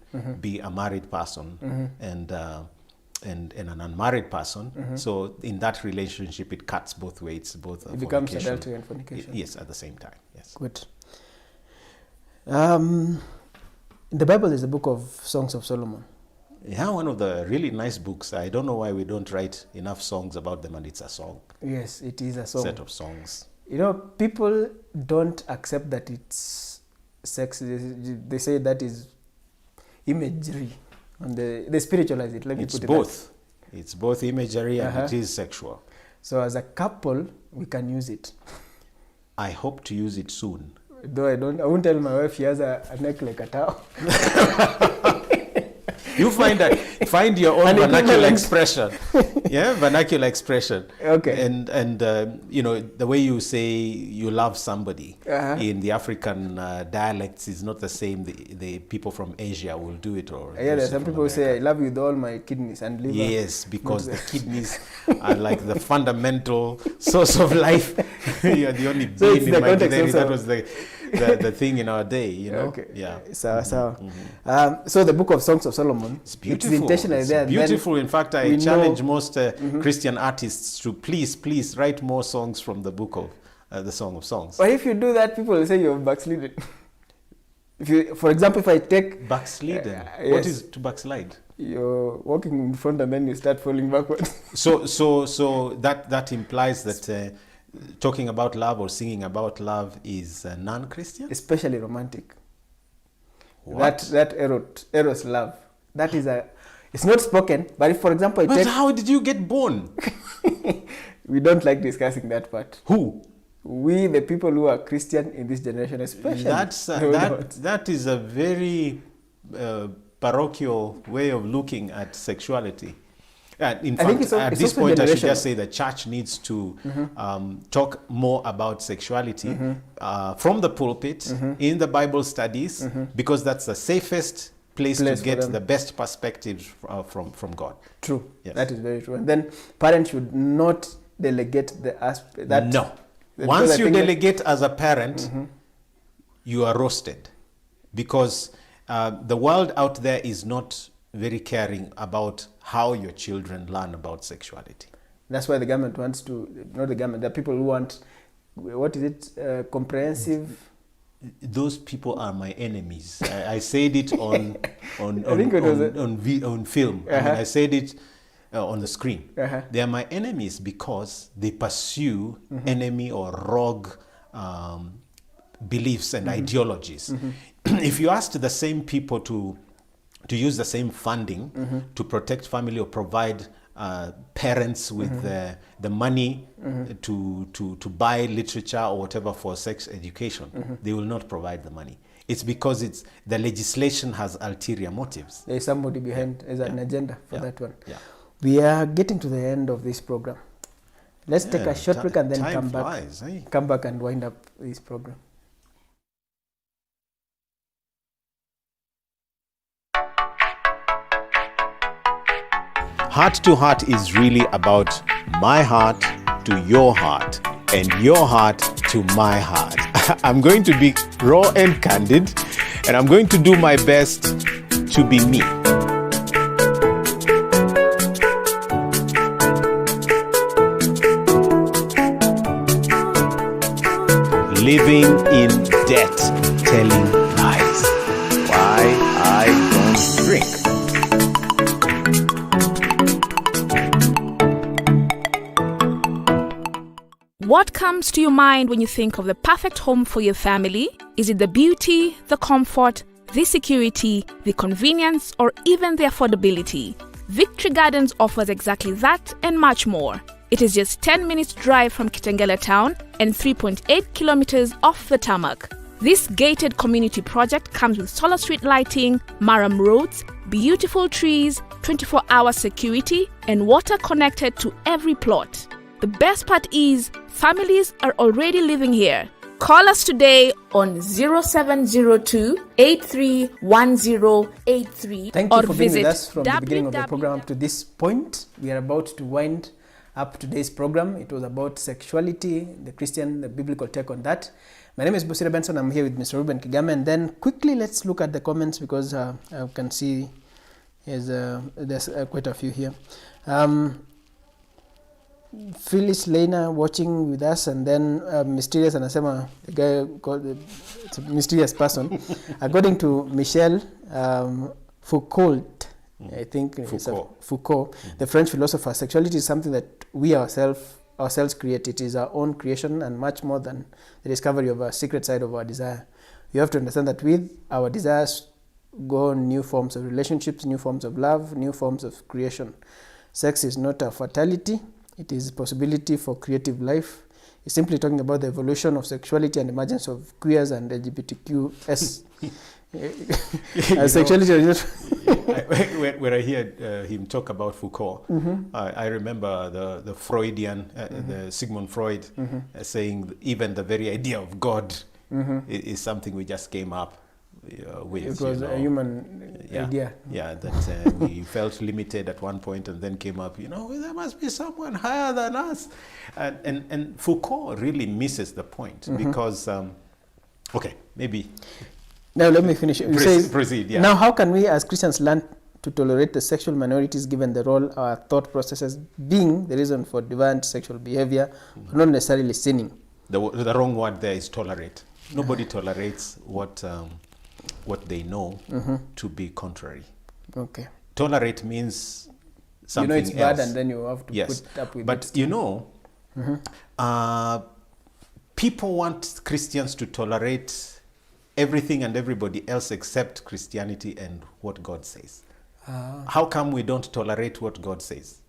be a married person and an unmarried person. So in that relationship, it cuts both ways. It becomes adultery and fornication. Yes, at the same time. Yes. Good. In the Bible, there's a book of Songs of Solomon. Yeah, one of the really nice books. I don't know why we don't write enough songs about them, and it's a song. Yes, it is a song. Set of songs. People don't accept that it's sex. They say that is imagery, and they spiritualize it. Let me put it both. It's both imagery and it is sexual. So as a couple, we can use it. I hope to use it soon. Though I won't tell my wife she has a neck like a towel. You find your own vernacular expression. Yeah, vernacular expression. Okay. And the way you say you love somebody in the African dialects is not the same. The people from Asia will do it. Or there's some people who say I love you with all my kidneys and liver. Yes, because the kidneys are like the fundamental source of life. You're the only being in my day. That was the thing in our day, Okay. Yeah. So the book of Songs of Solomon, it's beautiful. It's intentionally there. It's beautiful. In fact, I challenge most Christian artists to please write more songs from the book of the Song of Songs. But if you do that, people will say you're backslidden. For example, if I take backslidden, yes. What is to backslide? You're walking in front and then you start falling backwards. So that implies that talking about love or singing about love is non-Christian, especially romantic. What? That eros love. That is it's not spoken, but if, for example, how did you get born? We don't like discussing that part. Who? We, the people who are Christian in this generation, especially. That is a very parochial way of looking at sexuality. In fact, at this point, I should just say the church needs to talk more about sexuality from the pulpit, in the Bible studies, because that's the safest place to get the best perspectives from God. True. Yes. That is very true. And then parents should not delegate the aspect. No. Once you delegate as a parent, you are roasted. Because the world out there is not very caring about how your children learn about sexuality. That's why the government wants to, not the government, the people who want, what is it, comprehensive? Those people are my enemies. I said it on film. I said it on the screen. They are my enemies because they pursue enemy or rogue beliefs and ideologies. If you asked the same people to use the same funding to protect family or provide parents with the money to buy literature or whatever for sex education, they will not provide the money. It's because the legislation has ulterior motives. There is somebody behind, there's an agenda for that one. Yeah. We are getting to the end of this program. Let's take a short break and then come back and wind up this program. Heart to Heart is really about my heart to your heart and your heart to my heart. I'm going to be raw and candid, and I'm going to do my best to be me. living in debt, telling lies. Why I don't drink. What comes to your mind when you think of the perfect home for your family? Is it the beauty, the comfort, the security, the convenience, or even the affordability? Victory Gardens offers exactly that and much more. It is just 10 minutes drive from Kitengela town and 3.8 kilometers off the tarmac. This gated community project comes with solar street lighting, Maram roads, beautiful trees, 24-hour security, and water connected to every plot. The best part is, families are already living here. Call us today on 0702 831083 Thank you or for being visit with us from the beginning of the program up to this point. We are about to wind up today's program. It was about sexuality, the Christian, the biblical take on that. My name is Bosire Benson. I'm here with Mr. Ruben Kigame. And then quickly let's look at the comments because I can see there's quite a few here. Phyllis Lena watching with us, and then mysterious anasema, the guy called it's a mysterious person. According to Michel Foucault, I think Foucault, the French philosopher, sexuality is something that we ourselves create. It is our own creation and much more than the discovery of a secret side of our desire. You have to understand that with our desires go new forms of relationships, new forms of love, new forms of creation. Sex is not a fatality. It is a possibility for creative life. It's simply talking about the evolution of sexuality and emergence of queers and LGBTQS. Sexuality. When I hear him talk about Foucault, I remember the Freudian, the Sigmund Freud, saying even the very idea of God is something we just came up with. It was a human idea. Yeah, that we felt limited at one point and then came up, there must be someone higher than us. And Foucault really misses the point because, maybe. Now let me finish. Proceed, yeah. Now how can we as Christians learn to tolerate the sexual minorities given the role our thought processes being the reason for deviant sexual behavior, not necessarily sinning? The wrong word there is tolerate. Nobody tolerates what they know to be contrary. Okay. Tolerate means something else. It's bad and then you have to put up with it. But people want Christians to tolerate everything and everybody else except Christianity and what God says. How come we don't tolerate what God says?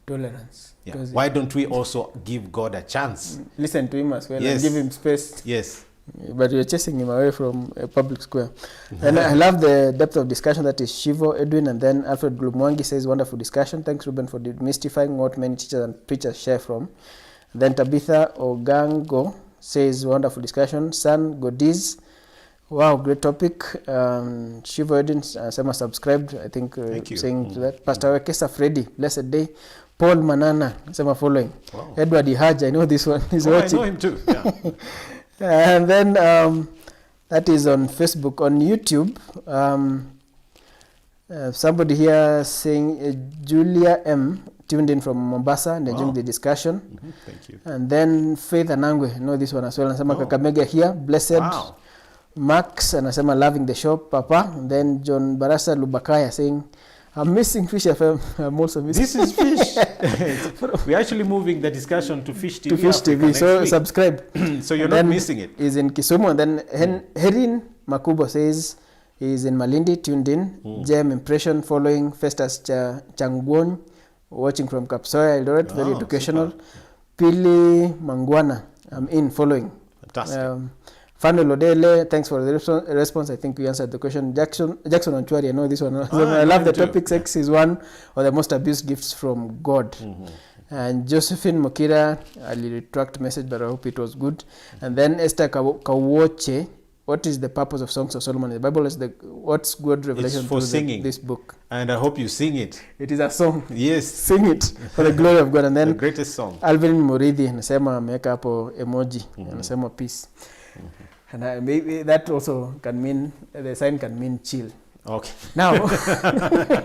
Tolerance. Yeah. Why don't we also give God a chance? Listen to him as well and give him space. Yes. But you're chasing him away from a public square. And I love the depth of discussion. That is Shivo Edwin, and then Alfred Glumwangi says, wonderful discussion. Thanks, Ruben, for demystifying what many teachers and preachers share from. Then Tabitha Ogango says, wonderful discussion. San Godiz, wow, great topic. Shivo Edwin, someone subscribed, I think, saying to that. Pastor Wekesa Freddy, blessed day. Paul Manana, someone following. Wow. Edward Ihaj, I know this one. He's watching. I know him too, yeah. And then that is on Facebook. On YouTube, somebody here saying Julia M. tuned in from Mombasa and enjoying the discussion. Thank you. And then Faith Anangwe, I know this one as well. Anasema Kakamega here, blessed. Wow. Max anasema loving the show, Papa. And then John Barasa Lubakaya saying, I'm missing Fish FM. I'm also missing. This is Fish. We're actually moving the discussion to Fish TV. To Fish TV. So subscribe. So you're not missing it. He's in Kisumu. And then Herin Makubo says he's in Malindi, tuned in. Gem Impression following. Festus Changwon watching from Kapsoya, Eldoret. Very educational. Super. Pili Mangwana, I'm in following. Fantastic. Fano Lodele, thanks for the response. I think we answered the question. Jackson Onchwari, I know this one. I love the topic. Sex is one of the most abused gifts from God. And Josephine Mokira, I'll retract message, but I hope it was good. And then Esther Kawoche, what is the purpose of Songs of Solomon? The Bible is what's God revelation for to singing. This book? And I hope you sing it. It is a song. Yes. Sing it for the glory of God. And then the greatest song. Alvin Muridhi, anasema ameweka hapo emoji, anasema peace. And maybe that also can mean, the sign can mean chill. Okay. Now,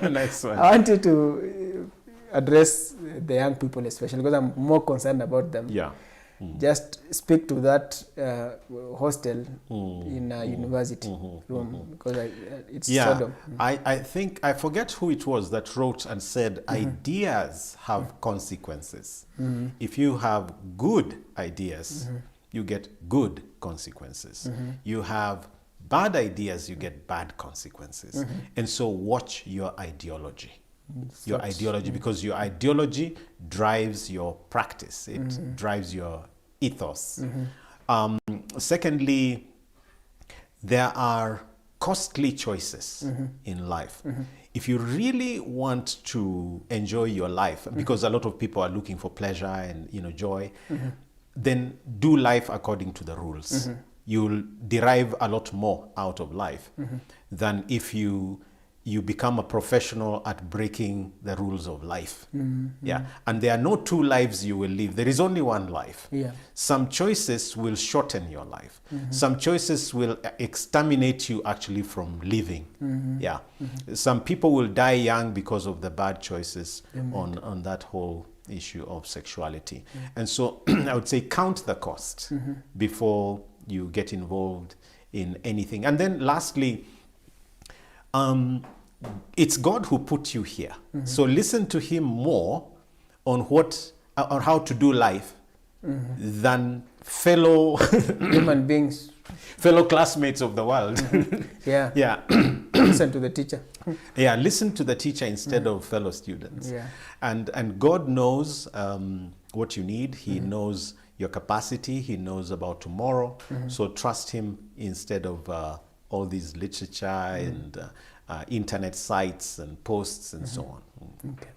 nice one. I want you to address the young people especially because I'm more concerned about them. Yeah. just speak to that hostel in a university room, because it's Sodom. I think, I forget who it was that wrote and said, ideas have consequences. If you have good ideas, you get good consequences. You have bad ideas, you get bad consequences. And so watch your ideology. Your ideology, because your ideology drives your practice. It drives your ethos. Secondly, there are costly choices in life. If you really want to enjoy your life, because a lot of people are looking for pleasure and joy, then do life according to the rules. You'll derive a lot more out of life than if you become a professional at breaking the rules of life. Yeah, and there are no two lives you will live. There is only one life. Some choices will shorten your life. Some choices will exterminate you actually from living. Yeah, some people will die young because of the bad choices on that whole issue of sexuality. And so I would say count the cost before you get involved in anything. And then lastly, it's God who put you here. So listen to him more on how to do life than fellow human beings, fellow classmates of the world. Yeah. Listen to the teacher. Yeah, listen to the teacher instead of fellow students. And God knows what you need. He knows your capacity. He knows about tomorrow. So trust him instead of all these literature and internet sites and posts and so on. Okay.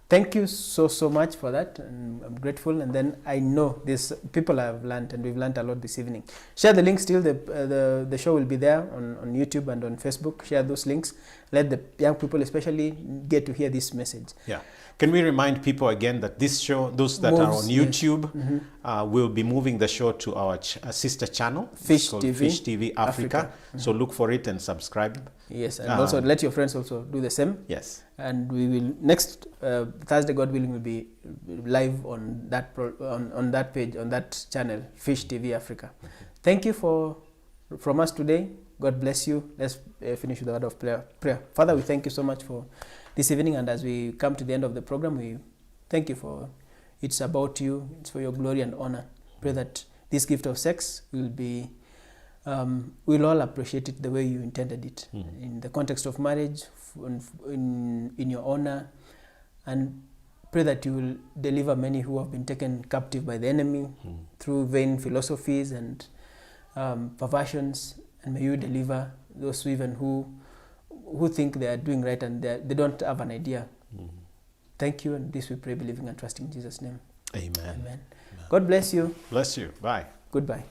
Thank you so much for that, and I'm grateful. And then I know these people have learned, and we've learned a lot this evening. Share the links. Still, the show will be there on YouTube and on Facebook. Share those links. Let the young people especially get to hear this message. Yeah. Can we remind people again that this show, those that are on YouTube, will be moving the show to our sister channel, Fish TV Africa. So look for it and subscribe. Yes, and also let your friends also do the same. Yes. And we will next Thursday, God willing, will be live on that on that page, on that channel, Fish TV Africa. Thank you from us today. God bless you. Let's finish with the word of prayer. Father, we thank you so much for this evening, and as we come to the end of the program, we thank you for it's about you. It's for your glory and honor. Pray that this gift of sex will be we'll all appreciate it the way you intended it, in the context of marriage, in your honor, and pray that you will deliver many who have been taken captive by the enemy through vain philosophies and perversions, and may you deliver those who think they are doing right and they don't have an idea. Thank you, and this we pray, believing and trusting in Jesus' name. Amen. God bless you. Bless you. Bye. Goodbye.